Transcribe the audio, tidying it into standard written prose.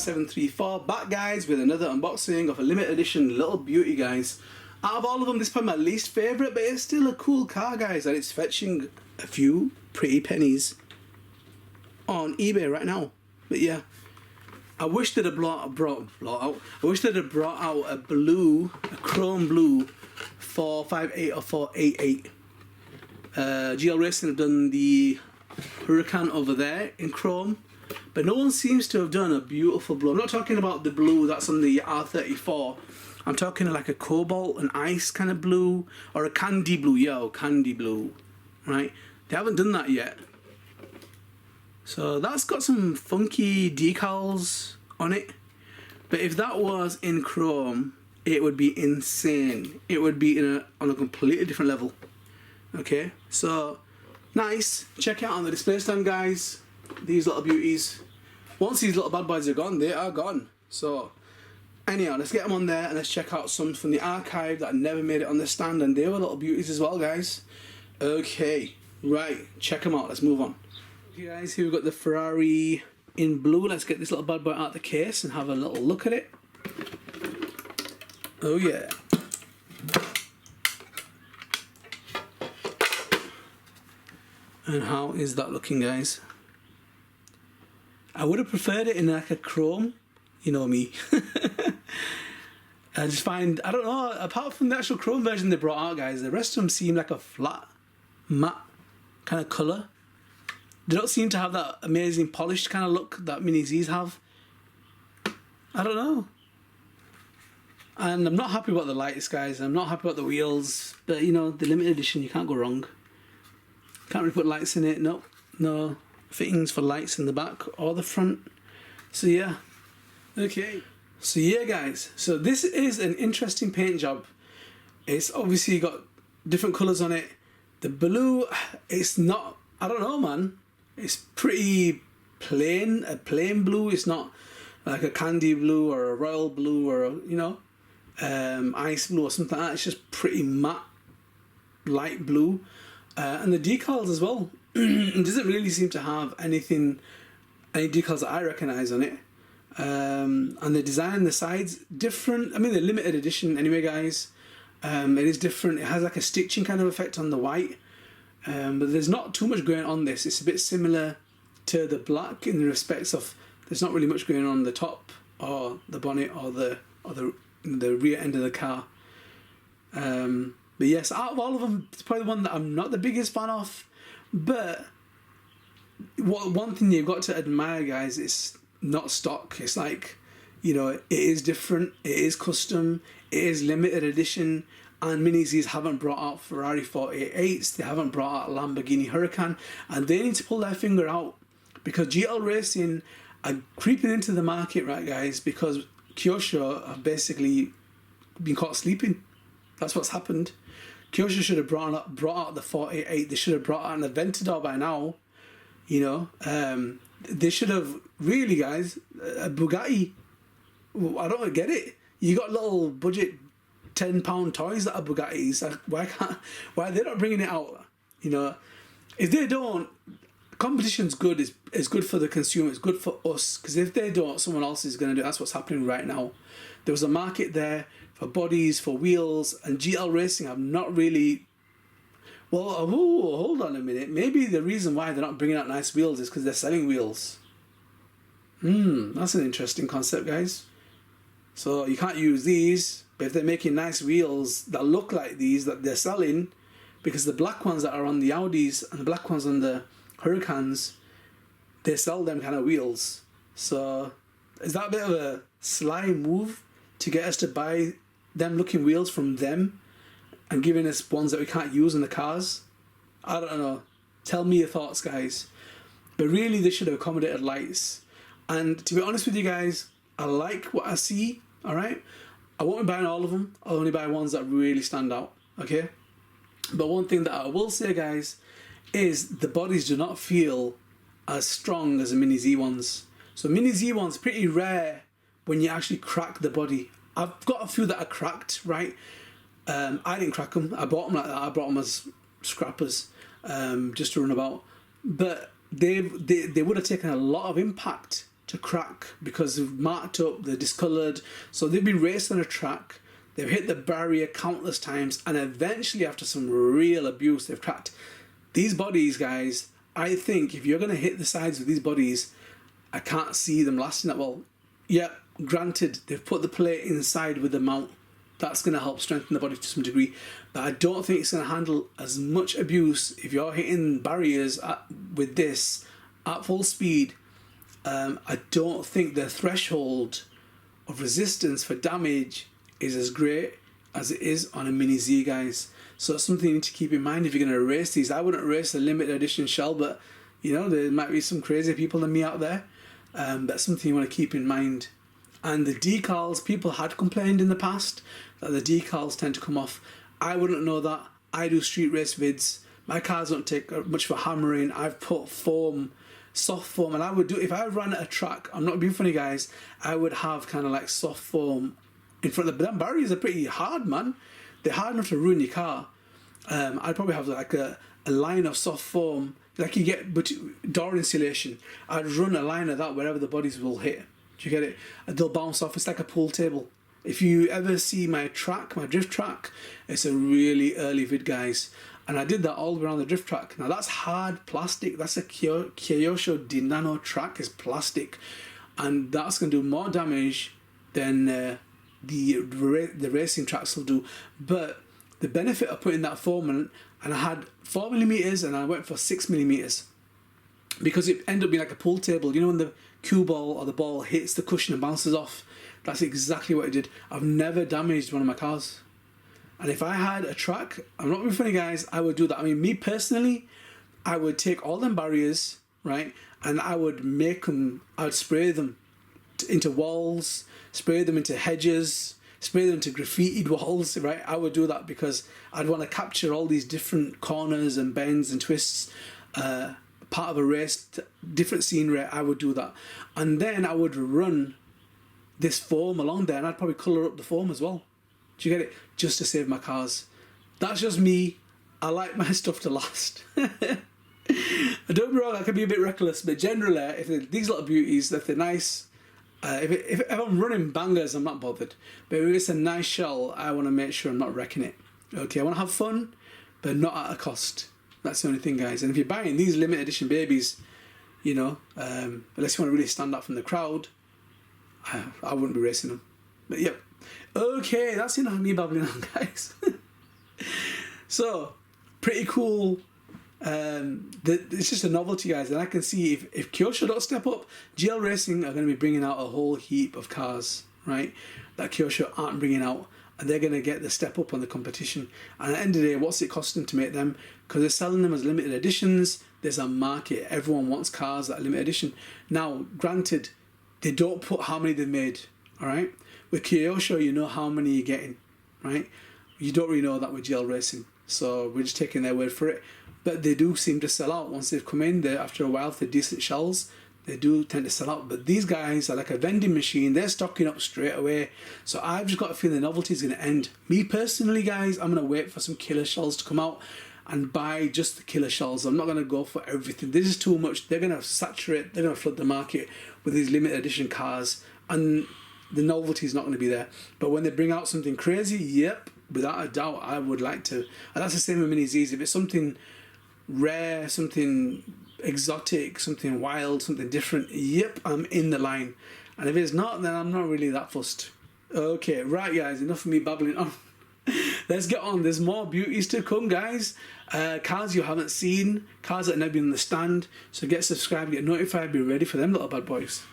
5734 back, guys, with another unboxing of a limited edition little beauty, guys. Out of all of them, this is probably my least favourite, but it's still a cool car, guys, and it's fetching a few pretty pennies on eBay right now. But yeah, I wish they'd have brought out a chrome blue 458 or 488. GL Racing have done the Huracan over there in chrome, but no one seems to have done a beautiful blue. I'm not talking about the blue that's on the R34. I'm talking like a cobalt and ice kind of blue, or a candy blue, candy blue, right? They haven't done that yet. So that's got some funky decals on it. But if that was in chrome, it would be insane. It would be on a completely different level. Okay, so nice. Check it out on the display stand, guys. These little beauties. Once these little bad boys are gone, they are gone. So anyhow, let's get them on there and let's check out some from the archive that never made it on the stand, and they were little beauties as well, guys. Okay, right, check them out. Let's move on. Okay, guys, here we've got the Ferrari in blue. Let's get this little bad boy out of the case and have a little look at it. Oh yeah. And how is that looking, guys? I would have preferred it in like a chrome. You know me. I just find, I don't know, apart from the actual chrome version they brought out, guys, the rest of them seem like a flat, matte kind of colour. They don't seem to have that amazing polished kind of look that Mini Zs have. I don't know. And I'm not happy about the lights, guys. I'm not happy about the wheels. But, you know, the limited edition, you can't go wrong. Can't really put lights in it. Nope. No fittings for lights in the back or the front. So yeah. Okay. So yeah, guys. So this is an interesting paint job. It's obviously got different colours on it. The blue, it's not, I don't know, man. It's pretty plain, a plain blue. It's not like a candy blue or a royal blue or a, you know, ice blue or something like that. It's just pretty matte, light blue. And the decals as well. It doesn't really seem to have any decals that I recognise on it. And the design, the sides, different. I mean, the limited edition anyway, guys. It is different. It has like a stitching kind of effect on the white. But there's not too much going on this. It's a bit similar to the black in the respects of there's not really much going on the top or the bonnet or the rear end of the car. But yes, out of all of them, it's probably the one that I'm not the biggest fan of. But one thing you've got to admire, guys, it's not stock. It's like, you know, it is different, it is custom, it is limited edition, and Mini Zs haven't brought out Ferrari 488s, they haven't brought out Lamborghini Huracan, and they need to pull their finger out because GL Racing are creeping into the market, right, guys, because Kyosho have basically been caught sleeping. That's what's happened. Kyosho should have brought out the 488. They should have brought out an Aventador by now. You know, they should have really, guys, a Bugatti. I don't get it. You got little budget £10 toys that are Bugattis. Like, why are they not bringing it out? You know, if they don't, competition's good. It's good for the consumer. It's good for us, because if they don't, someone else is going to do it. That's what's happening right now. There was a market there for bodies, for wheels, and GL Racing have not really. Well, hold on a minute. Maybe the reason why they're not bringing out nice wheels is because they're selling wheels. That's an interesting concept, guys. So you can't use these, but if they're making nice wheels that look like these that they're selling, because the black ones that are on the Audis and the black ones on the Huracans, they sell them kind of wheels. So is that a bit of a sly move to get us to buy them looking wheels from them and giving us ones that we can't use in the cars? I don't know. Tell me your thoughts, guys. But really, they should have accommodated lights. And to be honest with you guys, I like what I see, alright? I won't be buying all of them. I'll only buy ones that really stand out, okay? But one thing that I will say, guys, is the bodies do not feel as strong as the Mini Z ones. So Mini Z ones pretty rare when you actually crack the body. I've got a few that are cracked, right? I didn't crack them. I bought them like that. I brought them as scrappers, just to run about. But they would have taken a lot of impact to crack because they've marked up, they're discoloured. So they've been raced on a track, they've hit the barrier countless times, and eventually after some real abuse, they've cracked. These bodies, guys, I think if you're going to hit the sides of these bodies, I can't see them lasting that well. Yeah, granted, they've put the plate inside with the mount. That's going to help strengthen the body to some degree. But I don't think it's going to handle as much abuse if you're hitting barriers with this at full speed. I don't think the threshold of resistance for damage is as great as it is on a Mini Z, guys. So it's something you need to keep in mind if you're going to race these. I wouldn't race a limited edition shell, but you know, there might be some crazy people than me out there. That's something you want to keep in mind. And the decals, people had complained in the past that the decals tend to come off. I wouldn't know that. I do street race vids. My cars don't take much for hammering. I've put foam, soft foam, and I would do, if I ran at a track, I'm not being funny, guys, I would have kind of like soft foam in front of them. Barriers are pretty hard, man. They're hard enough to ruin your car. I'd probably have like a line of soft foam, like you get door insulation. I'd run a line of that wherever the bodies will hit. Do you get it? They'll bounce off. It's like a pool table. If you ever see my track, my drift track, it's a really early vid, guys. And I did that all around the drift track. Now that's hard plastic. That's a Kyosho Nano track. Is plastic, and that's going to do more damage than the racing tracks will do. But the benefit of putting that foam in, and I had 4mm and I went for 6mm because it ended up being like a pool table. You know when the cue ball or the ball hits the cushion and bounces off? That's exactly what it did. I've never damaged one of my cars. And if I had a track, I'm not being funny, guys, I would do that. I mean, me personally, I would take all them barriers, right, and I would make them, I would spray them into walls, spray them into hedges, spray them into graffitied walls, right? I would do that because I'd want to capture all these different corners and bends and twists, part of a race, different scenery. I would do that. And then I would run this foam along there, and I'd probably colour up the foam as well. Do you get it? Just to save my cars. That's just me. I like my stuff to last. Don't be wrong, I can be a bit reckless, but generally, if these little beauties, if they're nice, if I'm running bangers, I'm not bothered. But if it's a nice shell, I want to make sure I'm not wrecking it. Okay, I want to have fun, but not at a cost. That's the only thing, guys. And if you're buying these limited edition babies, you know, unless you want to really stand out from the crowd, I wouldn't be racing them. But yep. Okay, that's enough of me babbling on, guys. So, pretty cool. It's just a novelty, guys, and I can see if Kyosho don't step up, GL Racing are going to be bringing out a whole heap of cars, right, that Kyosho aren't bringing out, and they're going to get the step up on the competition. And at the end of the day, what's it costing to make them? Because they're selling them as limited editions. There's a market. Everyone wants cars that are limited edition. Now, granted, they don't put how many they've made, all right? With Kyosho, you know how many you're getting, right? You don't really know that with GL Racing, so we're just taking their word for it. But they do seem to sell out once they've come in. After a while, if they're decent shells, they do tend to sell out. But these guys are like a vending machine. They're stocking up straight away. So I've just got a feeling the novelty is going to end. Me personally, guys, I'm going to wait for some killer shells to come out and buy just the killer shells. I'm not going to go for everything. This is too much. They're going to saturate, they're going to flood the market with these limited edition cars. And the novelty is not going to be there. But when they bring out something crazy, yep, without a doubt, I would like to. And that's the same with Mini Zs. If it's something rare, something exotic, something wild, something different, yep, I'm in the line. And if it's not, then I'm not really that fussed. Okay, right, guys, enough of me babbling on. Let's get on. There's more beauties to come, guys. Cars you haven't seen, cars that have never been on the stand. So get subscribed, get notified, be ready for them little bad boys.